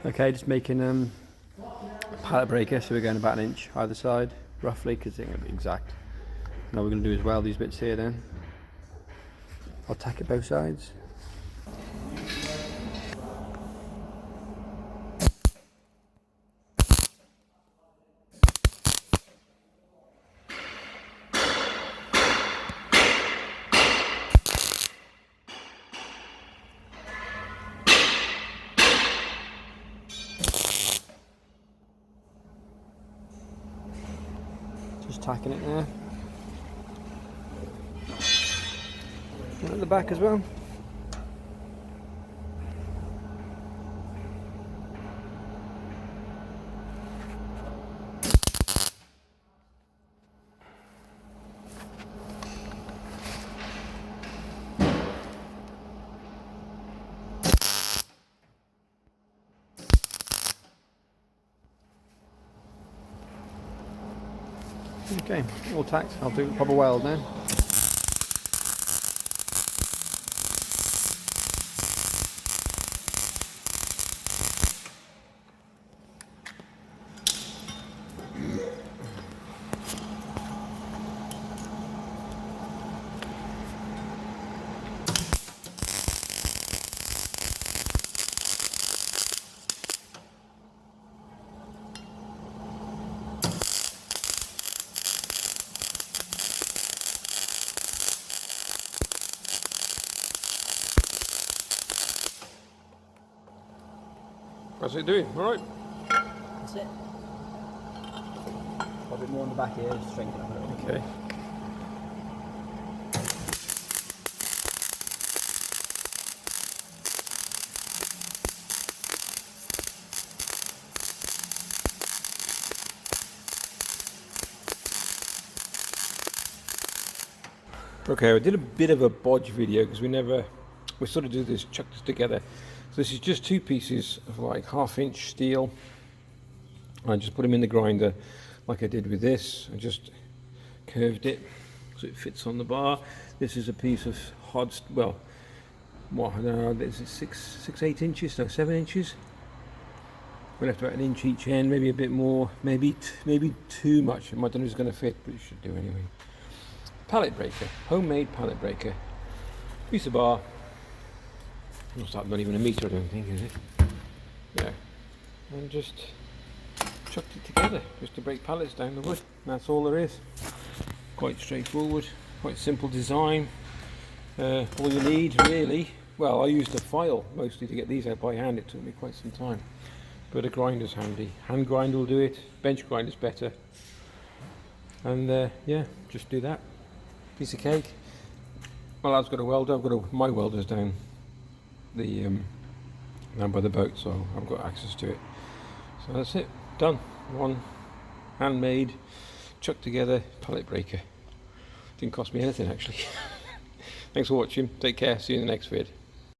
Okay, just making a pallet breaker, so we're going about 1 inch either side, roughly, because it's going to be exact. Now we're going to do as well these bits here then. I'll tack it both sides. Just tacking it there. And at the back as well. Okay, all tacked. I'll do a proper weld now. How's it doing? All right. That's it. A bit more on the back here, just strengthen it up a little bit. Okay. Okay, I did a bit of a bodge video because we sort of do this, chuck this together. So this is just 2 pieces of like 1/2 inch steel. I just put them in the grinder like I did with this. I just curved it so it fits on the bar. This is a piece of well, what, I don't know, this is 8 inches, no, 7 inches. We left about 1 inch each end, maybe a bit more, maybe too much. I don't know if it's going to fit, but it should do anyway. Pallet breaker, homemade pallet breaker. Piece of bar. It's not even 1 meter, I don't think, is it? Yeah. And just chucked it together, just to break pallets down the wood. That's all there is. Quite straightforward, quite simple design. All you need, really, well, I used a file mostly to get these out by hand. It took me quite some time. But a grinder's handy. Hand grinder will do it. Bench grinder's better. And yeah, just do that. Piece of cake. Well, I've got a welder. My welder's down by the boat, so I've got access to it. So that's it. Done. One handmade, chucked together pallet breaker. Didn't cost me anything actually. Thanks for watching. Take care. See you in the next vid.